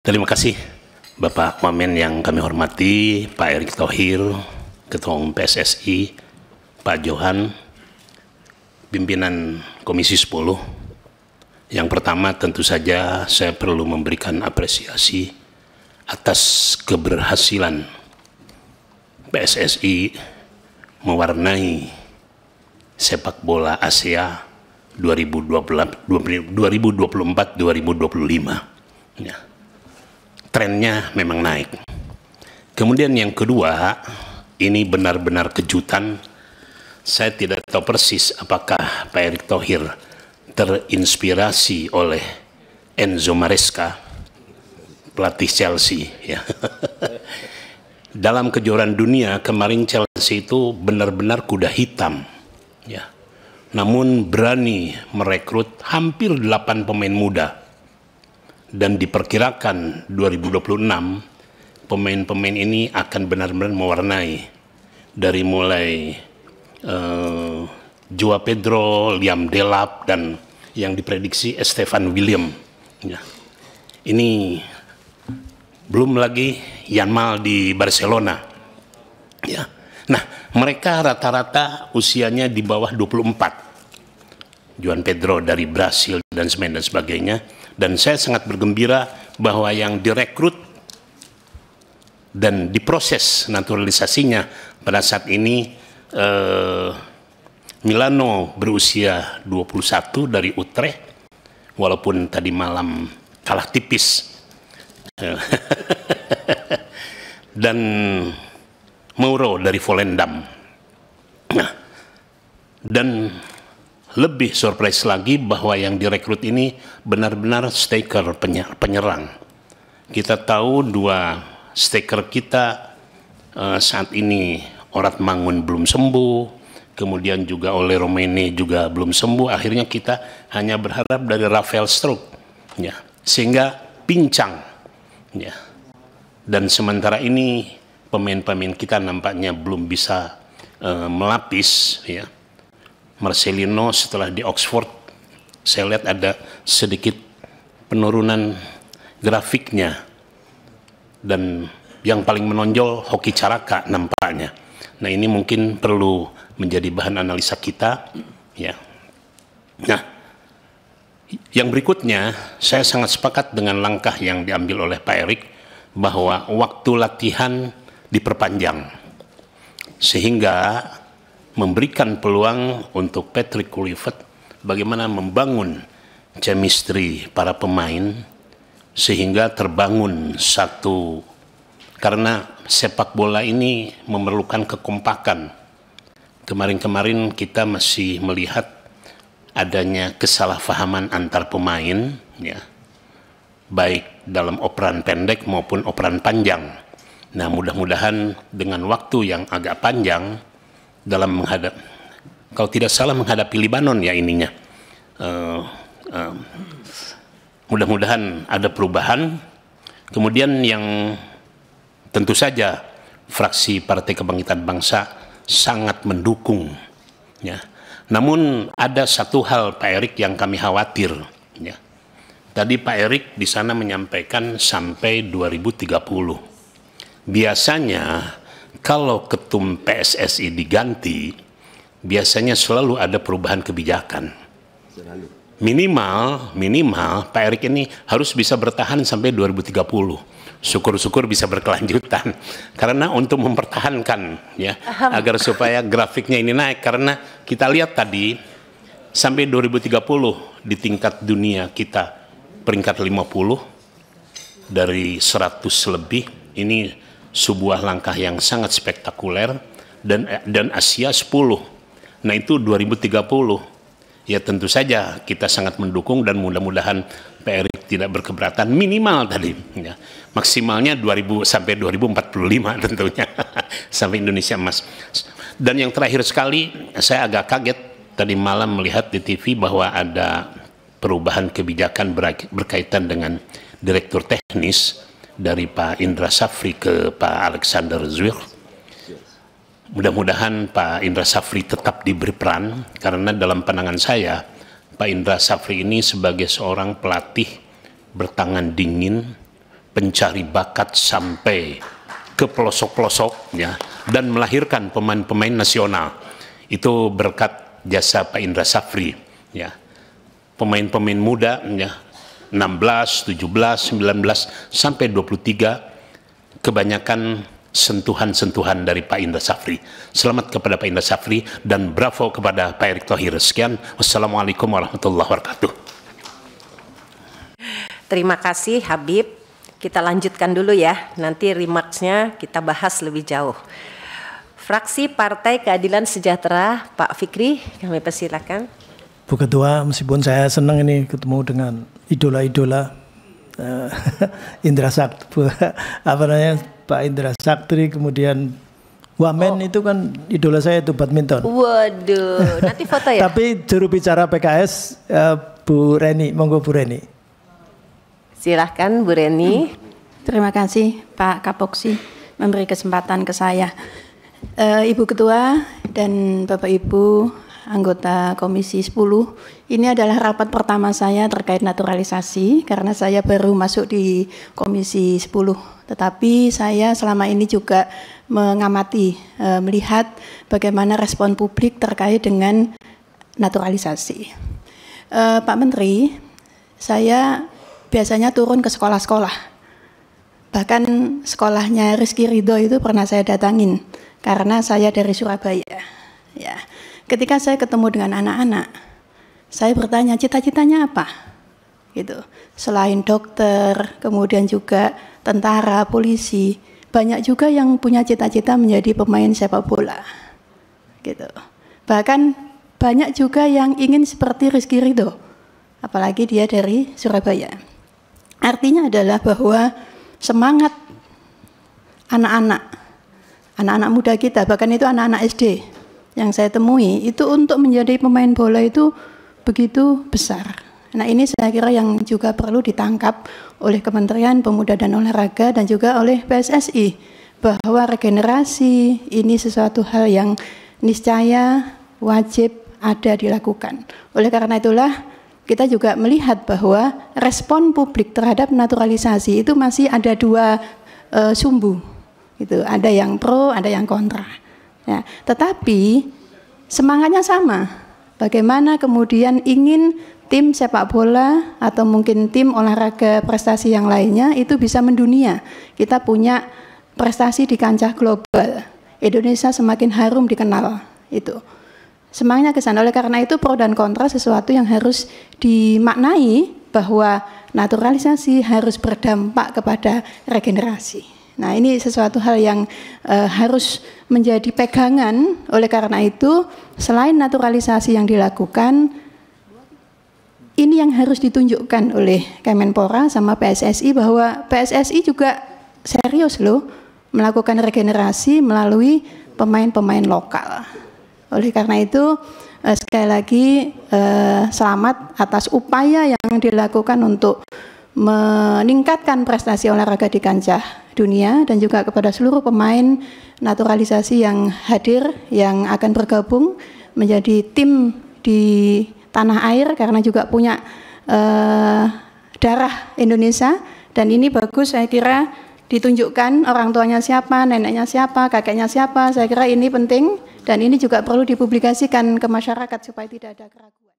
Terima kasih Bapak Wamen yang kami hormati, Pak Erick Thohir, Ketua Umum PSSI, Pak Johan, pimpinan Komisi 10. Yang pertama tentu saja saya perlu memberikan apresiasi atas keberhasilan PSSI mewarnai sepak bola Asia 2024-2025. Ya. Trennya memang naik. Kemudian yang kedua, ini benar-benar kejutan. Saya tidak tahu persis apakah Pak Erick Thohir terinspirasi oleh Enzo Maresca, pelatih Chelsea. Ya. Dalam kejuaraan dunia kemarin Chelsea itu benar-benar kuda hitam. Ya. Namun berani merekrut hampir 8 pemain muda. Dan diperkirakan 2026 pemain-pemain ini akan benar-benar mewarnai dari mulai Joao Pedro, Liam Delap, dan yang diprediksi Stefan William. Ya. Ini belum lagi Yamal di Barcelona. Ya. Nah, mereka rata-rata usianya di bawah 24. Joao Pedro dari Brasil dan sebagainya. Dan saya sangat bergembira bahwa yang direkrut dan diproses naturalisasinya pada saat ini Milano berusia 21 dari Utrecht, walaupun tadi malam kalah tipis. Dan Mauro dari Volendam. Nah, dan lebih surprise lagi bahwa yang direkrut ini benar-benar striker penyerang. Kita tahu dua striker kita saat ini Orat Mangun belum sembuh, kemudian juga oleh Romene juga belum sembuh. Akhirnya kita hanya berharap dari Rafael Struijk, ya, sehingga pincang. Ya. Dan sementara ini pemain-pemain kita nampaknya belum bisa melapis, ya. Marcelino setelah di Oxford, saya lihat ada sedikit penurunan grafiknya. Dan yang paling menonjol Hoki Caraka nampaknya. Nah, ini mungkin perlu menjadi bahan analisa kita. Ya. Nah, yang berikutnya, saya sangat sepakat dengan langkah yang diambil oleh Pak Erick bahwa waktu latihan diperpanjang. Sehingga memberikan peluang untuk Patrick Kluivert bagaimana membangun chemistry para pemain sehingga terbangun satu, karena sepak bola ini memerlukan kekompakan. Kemarin-kemarin kita masih melihat adanya kesalahpahaman antar pemain, ya, baik dalam operan pendek maupun operan panjang. Nah, mudah-mudahan dengan waktu yang agak panjang dalam menghadap, kalau tidak salah menghadapi Libanon ya ininya, mudah-mudahan ada perubahan. Kemudian yang tentu saja fraksi Partai Kebangkitan Bangsa sangat mendukung, ya. Namun ada satu hal Pak Erick yang kami khawatir, ya. Tadi Pak Erick di sana menyampaikan sampai 2030. Biasanya kalau ketum PSSI diganti, biasanya selalu ada perubahan kebijakan. Minimal Pak Erick ini harus bisa bertahan sampai 2030. Syukur-syukur bisa berkelanjutan. Karena untuk mempertahankan, ya, agar supaya grafiknya ini naik. Karena kita lihat tadi, sampai 2030 di tingkat dunia kita peringkat 50 dari 100 lebih. Ini sebuah langkah yang sangat spektakuler, dan Asia 10. Nah, itu 2030. Ya, tentu saja kita sangat mendukung dan mudah-mudahan Pak Erick tidak berkeberatan, minimal tadi, ya. Maksimalnya 2000 sampai 2045 tentunya sampai Indonesia Emas. Dan yang terakhir sekali, saya agak kaget tadi malam melihat di TV bahwa ada perubahan kebijakan berkaitan dengan direktur teknis dari Pak Indra Safri ke Pak Alexander Zwier. Mudah-mudahan Pak Indra Safri tetap diberi peran, karena dalam pandangan saya Pak Indra Safri ini sebagai seorang pelatih bertangan dingin, pencari bakat sampai ke pelosok-pelosok ya, dan melahirkan pemain-pemain nasional. Itu berkat jasa Pak Indra Safri ya. Pemain-pemain muda ya, 16, 17, 19 sampai 23, kebanyakan sentuhan-sentuhan dari Pak Indra Safri. Selamat kepada Pak Indra Safri dan bravo kepada Pak Erick Thohir. Sekian, wassalamualaikum warahmatullahi wabarakatuh. Terima kasih Habib. Kita lanjutkan dulu ya, nanti remarks-nya kita bahas lebih jauh. Fraksi Partai Keadilan Sejahtera, Pak Fikri, kami persilakan. Bu Ketua, meskipun saya senang ini ketemu dengan idola-idola Indra Sakti, apa namanya, Pak Indra Sakti, kemudian Wamen itu kan idola saya itu badminton. Waduh, nanti foto ya. Tapi juru bicara PKS Bu Reni, monggo Bu Reni. Silahkan Bu Reni. Terima kasih Pak Kapoksi memberi kesempatan ke saya. Ibu Ketua dan Bapak Ibu anggota Komisi 10, ini adalah rapat pertama saya terkait naturalisasi karena saya baru masuk di Komisi 10. Tetapi saya selama ini juga mengamati, melihat bagaimana respon publik terkait dengan naturalisasi. Pak Menteri, saya biasanya turun ke sekolah-sekolah. Bahkan sekolahnya Rizky Ridho itu pernah saya datangin karena saya dari Surabaya. Ya. Ketika saya ketemu dengan anak-anak, saya bertanya cita-citanya apa? Gitu. Selain dokter, kemudian juga tentara, polisi, banyak juga yang punya cita-cita menjadi pemain sepak bola. Gitu. Bahkan banyak juga yang ingin seperti Rizky Ridho, apalagi dia dari Surabaya. Artinya adalah bahwa semangat anak-anak muda kita, bahkan itu anak-anak SD yang saya temui, itu untuk menjadi pemain bola itu begitu besar. Nah ini saya kira yang juga perlu ditangkap oleh Kementerian Pemuda dan Olahraga dan juga oleh PSSI, bahwa regenerasi ini sesuatu hal yang niscaya wajib ada dilakukan. Oleh karena itulah kita juga melihat bahwa respon publik terhadap naturalisasi itu masih ada dua sumbu, gitu. Ada yang pro, ada yang kontra. Ya, tetapi semangatnya sama. Bagaimana kemudian ingin tim sepak bola atau mungkin tim olahraga prestasi yang lainnya itu bisa mendunia. Kita punya prestasi di kancah global. Indonesia semakin harum dikenal itu. Semangatnya ke sana. Oleh karena itu pro dan kontra sesuatu yang harus dimaknai bahwa naturalisasi harus berdampak kepada regenerasi. Nah ini sesuatu hal yang harus menjadi pegangan. Oleh karena itu selain naturalisasi yang dilakukan, ini yang harus ditunjukkan oleh Kemenpora sama PSSI bahwa PSSI juga serius loh melakukan regenerasi melalui pemain-pemain lokal. Oleh karena itu sekali lagi selamat atas upaya yang dilakukan untuk meningkatkan prestasi olahraga di kancah dunia dan juga kepada seluruh pemain naturalisasi yang hadir yang akan bergabung menjadi tim di tanah air karena juga punya darah Indonesia, dan ini bagus saya kira ditunjukkan orang tuanya siapa, neneknya siapa, kakeknya siapa. Saya kira ini penting dan ini juga perlu dipublikasikan ke masyarakat supaya tidak ada keraguan.